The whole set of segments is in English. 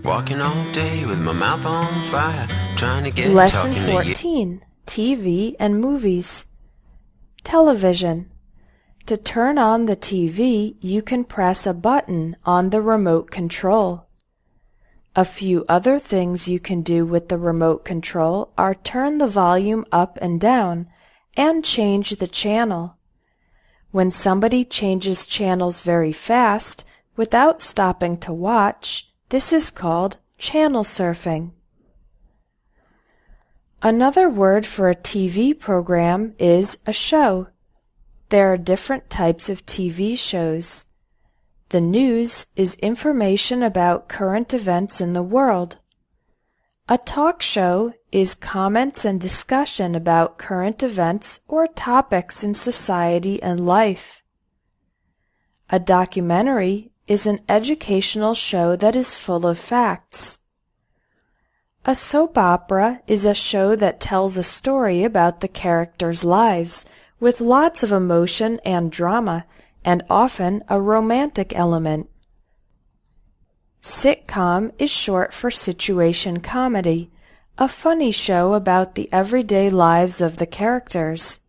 Walking all day with my mouth on fire, trying to get Lesson talking to you. 14. TV and movies. Television. To turn on the TV, you can press a button on the remote control. A few other things you can do with the remote control are turn the volume up and down and change the channel. When somebody changes channels very fast without stopping to watch, this is called channel surfing. Another word for a TV program is a show. There are different types of TV shows. The news is information about current events in the world. A talk show is comments and discussion about current events or topics in society and life. A documentary is an educational show that is full of facts. A soap opera is a show that tells a story about the characters' lives with lots of emotion and drama and often a romantic element. Sitcom is short for situation comedy, a funny show about the everyday lives of the characters.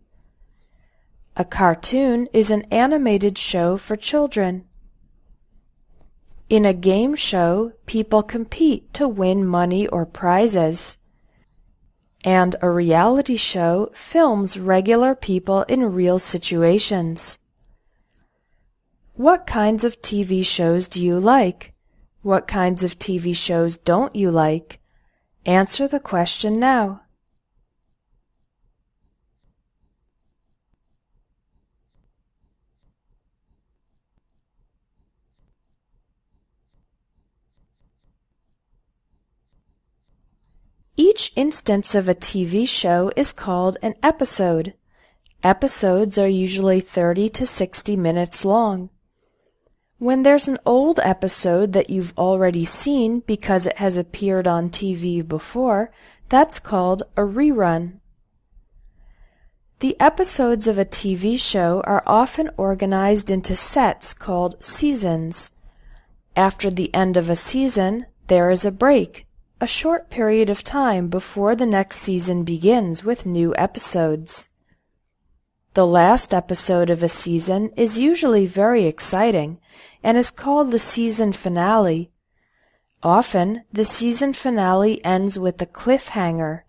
A cartoon is an animated show for children. In a game show, people compete to win money or prizes. And a reality show films regular people in real situations. What kinds of TV shows do you like? What kinds of TV shows don't you like? Answer the question now. Each instance of a TV show is called an episode. Episodes are usually 30 to 60 minutes long. When there's an old episode that you've already seen because it has appeared on TV before, that's called a rerun. The episodes of a TV show are often organized into sets called seasons. After the end of a season, there is a break, a short period of time before the next season begins with new episodes. The last episode of a season is usually very exciting and is called the season finale. Often, the season finale ends with a cliffhanger.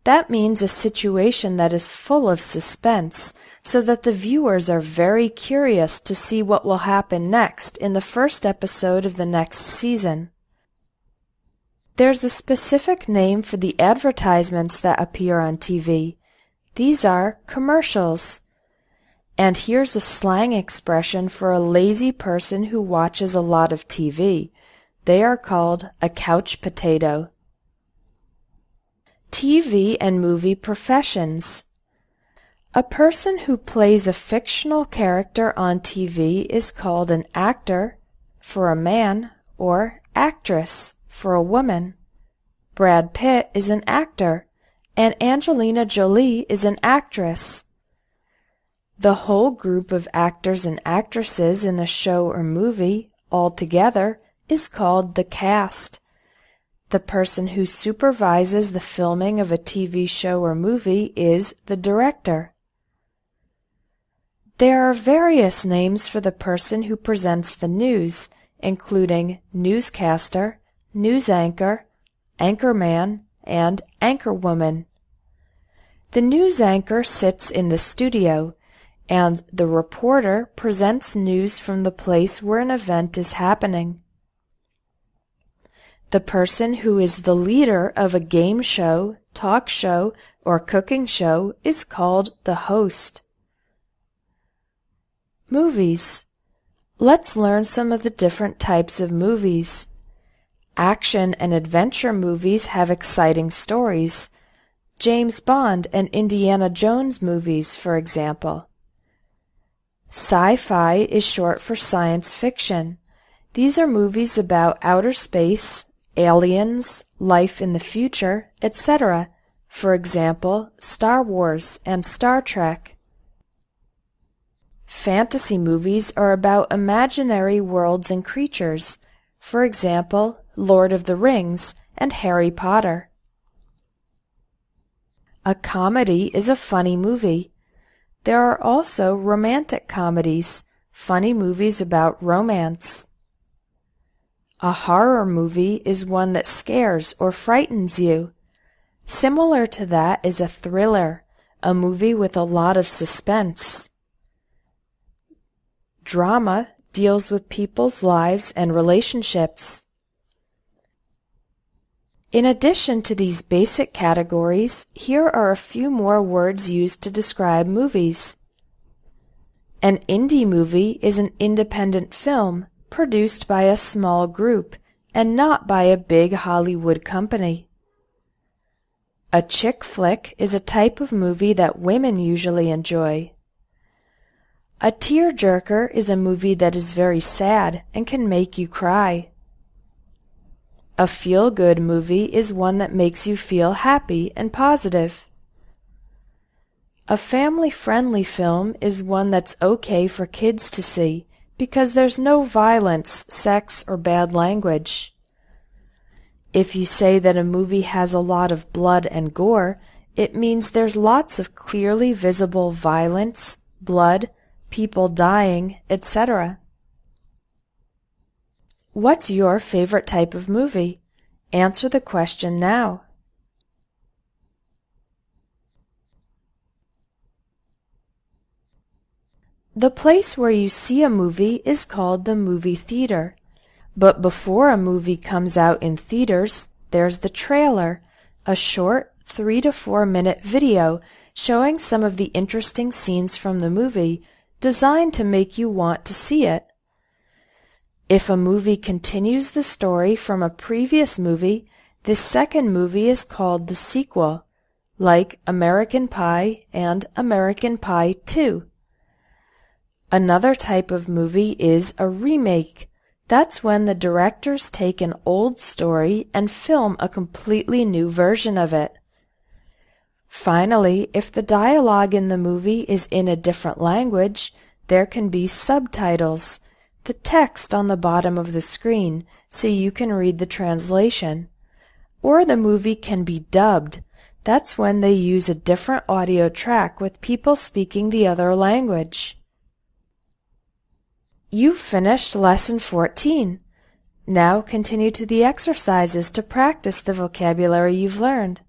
That means a situation that is full of suspense, so that the viewers are very curious to see what will happen next in the first episode of the next season. There's a specific name for the advertisements that appear on TV. These are commercials. And here's a slang expression for a lazy person who watches a lot of TV. They are called a couch potato. TV and movie professions. A person who plays a fictional character on TV is called an actor for a man or actress for a woman. Brad Pitt is an actor, and Angelina Jolie is an actress. The whole group of actors and actresses in a show or movie, all together, is called the cast. The person who supervises the filming of a TV show or movie is the director. There are various names for the person who presents the news, including newscaster, news anchor, anchorman, and anchorwoman. The news anchor sits in the studio, and the reporter presents news from the place where an event is happening. The person who is the leader of a game show, talk show, or cooking show is called the host. Movies. Let's learn some of the different types of movies. Action and adventure movies have exciting stories. James Bond and Indiana Jones movies, for example. Sci-fi is short for science fiction. These are movies about outer space, aliens, life in the future, etc. For example, Star Wars and Star Trek. Fantasy movies are about imaginary worlds and creatures. For example, Lord of the Rings, and Harry Potter. A comedy is a funny movie. There are also romantic comedies, funny movies about romance. A horror movie is one that scares or frightens you. Similar to that is a thriller, a movie with a lot of suspense. Drama deals with people's lives and relationships. In addition to these basic categories, here are a few more words used to describe movies. An indie movie is an independent film produced by a small group and not by a big Hollywood company. A chick flick is a type of movie that women usually enjoy. A tearjerker is a movie that is very sad and can make you cry. A feel-good movie is one that makes you feel happy and positive. A family-friendly film is one that's okay for kids to see because there's no violence, sex, or bad language. If you say that a movie has a lot of blood and gore, it means there's lots of clearly visible violence, blood, people dying, etc. What's your favorite type of movie? Answer the question now. The place where you see a movie is called the movie theater. But before a movie comes out in theaters, there's the trailer, a short 3 to 4 minute video showing some of the interesting scenes from the movie, designed to make you want to see it. If a movie continues the story from a previous movie, this second movie is called the sequel, like American Pie and American Pie 2. Another type of movie is a remake. That's when the directors take an old story and film a completely new version of it. Finally, if the dialogue in the movie is in a different language, there can be subtitles, the text on the bottom of the screen, so you can read the translation. Or the movie can be dubbed. That's when they use a different audio track with people speaking the other language. You've finished Lesson 14. Now continue to the exercises to practice the vocabulary you've learned.